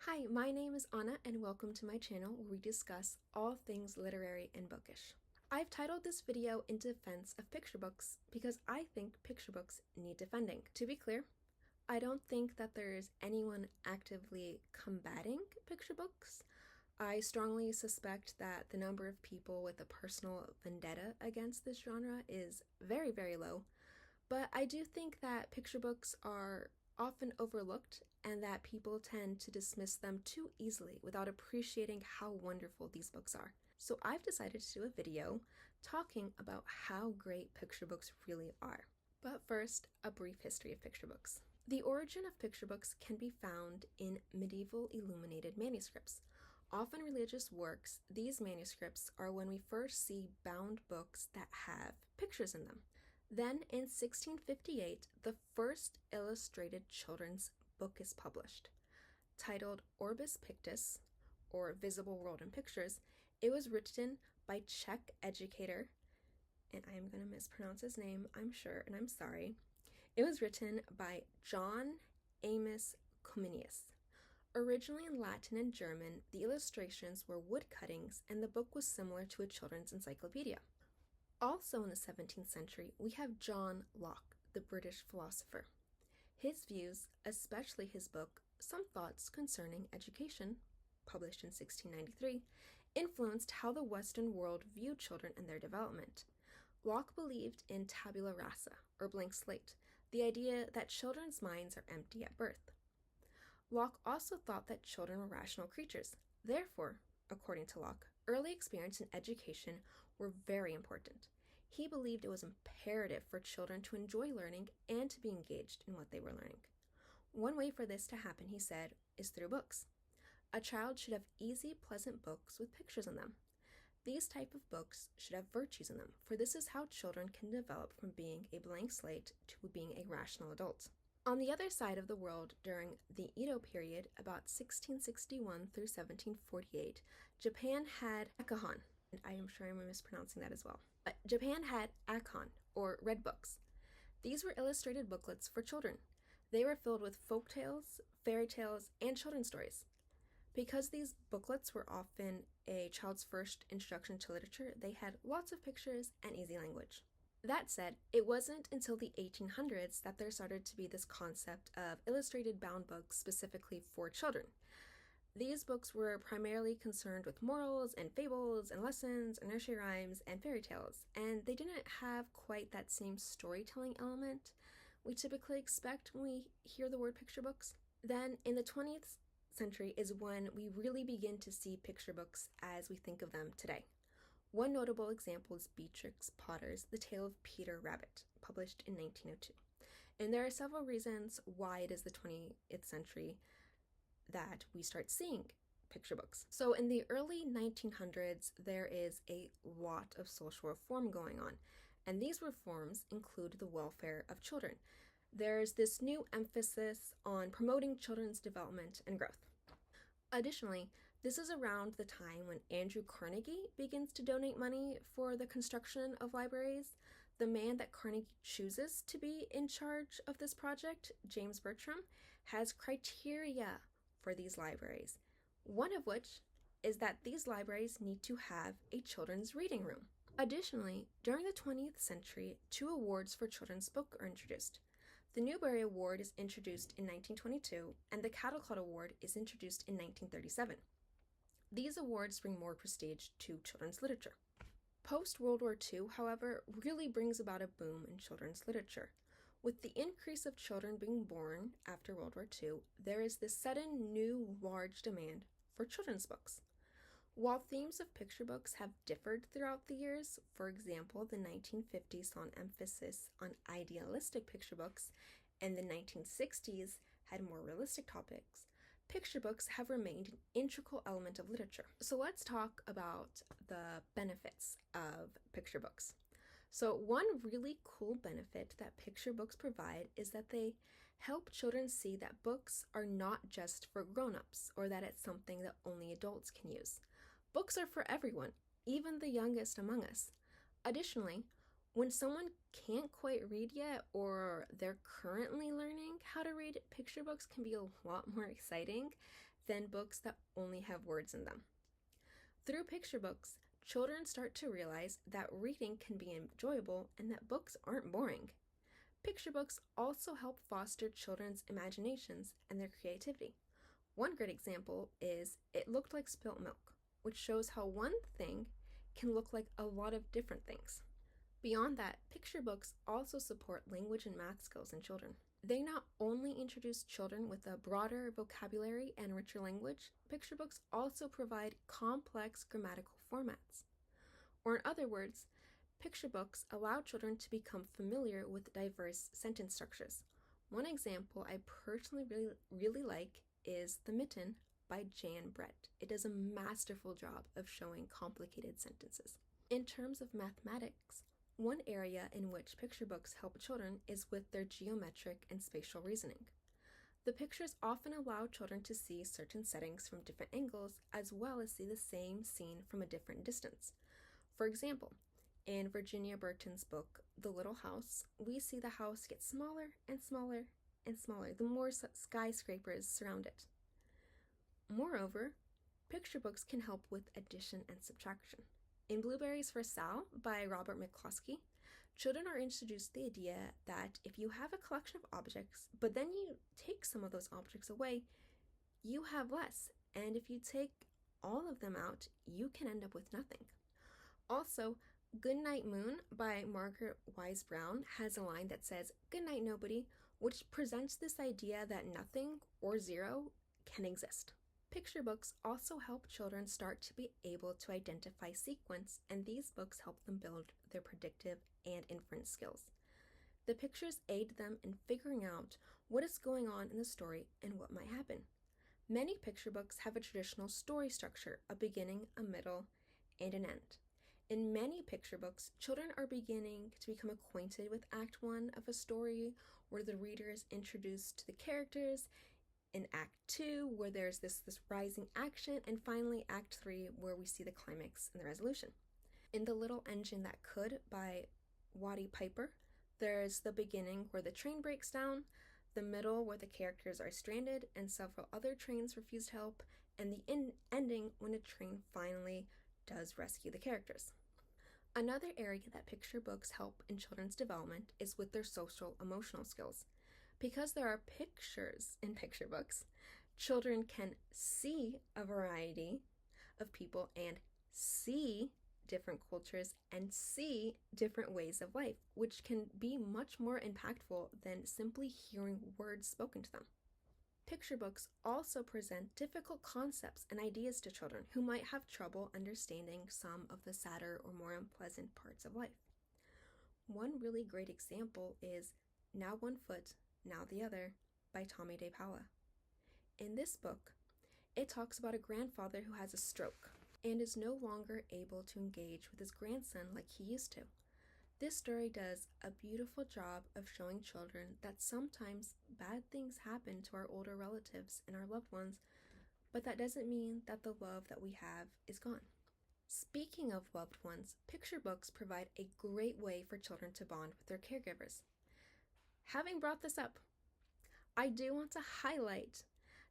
Hi, my name is Anna and welcome to my channel where we discuss all things literary and bookish. I've titled this video in defense of picture books because I think picture books need defending. To be clear, I don't think that there's anyone actively combating picture books. I strongly suspect that the number of people with a personal vendetta against this genre is very, very low, but I do think that picture books are often overlooked and that people tend to dismiss them too easily without appreciating how wonderful these books are. So I've decided to do a video talking about how great picture books really are. But first, a brief history of picture books. The origin of picture books can be found in medieval illuminated manuscripts. Often religious works, these manuscripts are when we first see bound books that have pictures in them. Then in 1658, the first illustrated children's book is published. Titled Orbis Pictus, or Visible World in Pictures, it was written by Czech educator, and I'm going to mispronounce his name, I'm sure, and I'm sorry. It was written by John Amos Comenius. Originally in Latin and German, the illustrations were wood cuttings, and the book was similar to a children's encyclopedia. Also in the 17th century, we have John Locke, the British philosopher. His views, especially his book, Some Thoughts Concerning Education, published in 1693, influenced how the Western world viewed children and their development. Locke believed in tabula rasa, or blank slate, the idea that children's minds are empty at birth. Locke also thought that children were rational creatures. Therefore, according to Locke, early experience and education were very important. He believed it was imperative for children to enjoy learning and to be engaged in what they were learning. One way for this to happen, he said, is through books. A child should have easy, pleasant books with pictures in them. These type of books should have virtues in them, for this is how children can develop from being a blank slate to being a rational adult. On the other side of the world, during the Edo period, about 1661 through 1748, Japan had akahon, and I am sure I'm mispronouncing that as well. But Japan had akon, or red books. These were illustrated booklets for children. They were filled with folk tales, fairy tales, and children's stories. Because these booklets were often a child's first introduction to literature, they had lots of pictures and easy language. That said, it wasn't until the 1800s that there started to be this concept of illustrated bound books specifically for children. These books were primarily concerned with morals and fables and lessons and nursery rhymes and fairy tales, and they didn't have quite that same storytelling element we typically expect when we hear the word picture books. Then in the 20th century is when we really begin to see picture books as we think of them today. One notable example is Beatrix Potter's The Tale of Peter Rabbit, published in 1902. And there are several reasons why it is the 20th century that we start seeing picture books. So in the early 1900s, there is a lot of social reform going on, and these reforms include the welfare of children. There's this new emphasis on promoting children's development and growth. Additionally, this is around the time when Andrew Carnegie begins to donate money for the construction of libraries. The man that Carnegie chooses to be in charge of this project, James Bertram, has criteria for these libraries, one of which is that these libraries need to have a children's reading room. Additionally, during the 20th century, 2 awards for children's book are introduced. The Newbery Award is introduced in 1922, and the Caldecott Award is introduced in 1937. These awards bring more prestige to children's literature. Post-World War II, however, really brings about a boom in children's literature. With the increase of children being born after World War II, there is this sudden new large demand for children's books. While themes of picture books have differed throughout the years, for example, the 1950s saw an emphasis on idealistic picture books, and the 1960s had more realistic topics, picture books have remained an integral element of literature. So let's talk about the benefits of picture books. So one really cool benefit that picture books provide is that they help children see that books are not just for grown-ups or that it's something that only adults can use. Books are for everyone, even the youngest among us. Additionally, when someone can't quite read yet or they're currently learning how to read, picture books can be a lot more exciting than books that only have words in them. Through picture books, children start to realize that reading can be enjoyable and that books aren't boring. Picture books also help foster children's imaginations and their creativity. One great example is It Looked Like Spilt Milk, which shows how one thing can look like a lot of different things. Beyond that, picture books also support language and math skills in children. They not only introduce children with a broader vocabulary and richer language, picture books also provide complex grammatical formats. Or in other words, picture books allow children to become familiar with diverse sentence structures. One example I personally really like is The Mitten by Jan Brett. It does a masterful job of showing complicated sentences. In terms of mathematics, one area in which picture books help children is with their geometric and spatial reasoning. The pictures often allow children to see certain settings from different angles, as well as see the same scene from a different distance. For example, in Virginia Burton's book, The Little House, we see the house get smaller and smaller and smaller the more skyscrapers surround it. Moreover, picture books can help with addition and subtraction. In Blueberries for Sal by Robert McCloskey, children are introduced to the idea that if you have a collection of objects, but then you take some of those objects away, you have less. And if you take all of them out, you can end up with nothing. Also, Goodnight Moon by Margaret Wise Brown has a line that says, "Good night, nobody," which presents this idea that nothing or zero can exist. Picture books also help children start to be able to identify sequence, and these books help them build their predictive and inference skills. The pictures aid them in figuring out what is going on in the story and what might happen. Many picture books have a traditional story structure, a beginning, a middle, and an end. In many picture books, children are beginning to become acquainted with Act 1 of a story, where the reader is introduced to the characters, in Act 2, where there's this rising action, and finally Act 3, where we see the climax and the resolution. In The Little Engine That Could by Watty Piper, there's the beginning where the train breaks down, the middle where the characters are stranded and several other trains refuse help, and the ending when a train finally does rescue the characters. Another area that picture books help in children's development is with their social emotional skills. Because there are pictures in picture books, children can see a variety of people and see different cultures and see different ways of life, which can be much more impactful than simply hearing words spoken to them. Picture books also present difficult concepts and ideas to children who might have trouble understanding some of the sadder or more unpleasant parts of life. One really great example is Now One Foot, Now the Other by Tommy De Paula. In this book, it talks about a grandfather who has a stroke and is no longer able to engage with his grandson like he used to. This story does a beautiful job of showing children that sometimes bad things happen to our older relatives and our loved ones, but that doesn't mean that the love that we have is gone. Speaking of loved ones, picture books provide a great way for children to bond with their caregivers. Having brought this up, I do want to highlight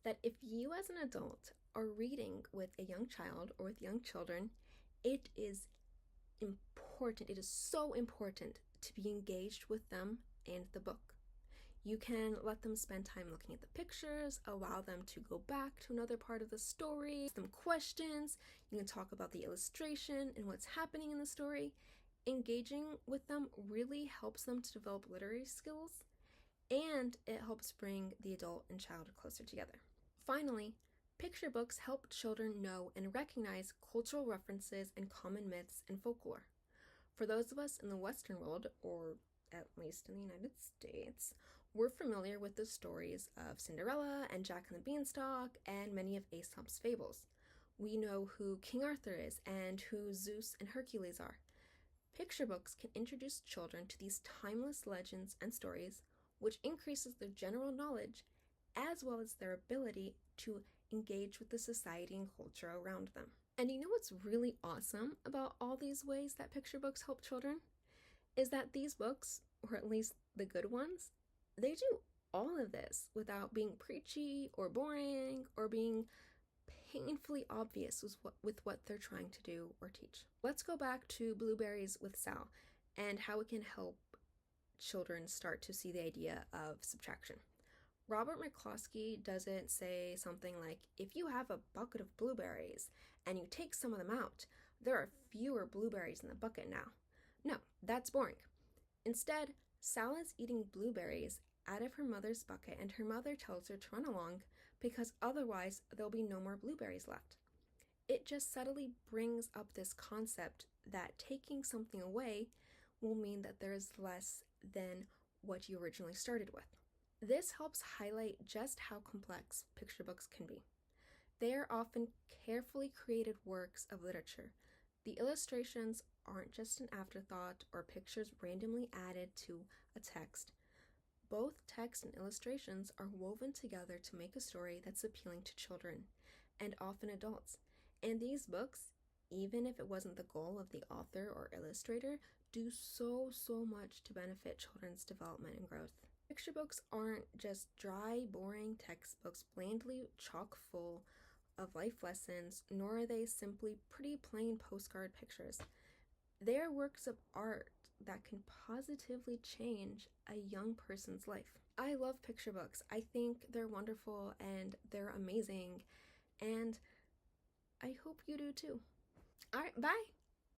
that if you as an adult are reading with a young child or with young children, it is important. It is so important to be engaged with them and the book. You can let them spend time looking at the pictures, allow them to go back to another part of the story, ask them questions. You can talk about the illustration and what's happening in the story. Engaging with them really helps them to develop literary skills, and it helps bring the adult and child closer together. Finally, picture books help children know and recognize cultural references and common myths and folklore. For those of us in the Western world, or at least in the United States, we're familiar with the stories of Cinderella and Jack and the Beanstalk and many of Aesop's fables. We know who King Arthur is and who Zeus and Hercules are. Picture books can introduce children to these timeless legends and stories, which increases their general knowledge as well as their ability to engage with the society and culture around them. And you know what's really awesome about all these ways that picture books help children? Is that these books, or at least the good ones, they do all of this without being preachy or boring or being painfully obvious with what they're trying to do or teach. Let's go back to Blueberries with Sal and how it can help children start to see the idea of subtraction. Robert McCloskey doesn't say something like, if you have a bucket of blueberries and you take some of them out, there are fewer blueberries in the bucket now. No, that's boring. Instead, Sal is eating blueberries out of her mother's bucket, and her mother tells her to run along because otherwise there'll be no more blueberries left. It just subtly brings up this concept that taking something away will mean that there is less than what you originally started with. This helps highlight just how complex picture books can be. They are often carefully created works of literature. The illustrations aren't just an afterthought or pictures randomly added to a text. Both text and illustrations are woven together to make a story that's appealing to children and often adults. And these books, even if it wasn't the goal of the author or illustrator, do so much to benefit children's development and growth. Picture books aren't just dry, boring textbooks blandly chock full of life lessons, nor are they simply pretty plain postcard pictures. They are works of art that can positively change a young person's life. I love picture books. I think they're wonderful and they're amazing, and I hope you do too. All right, bye!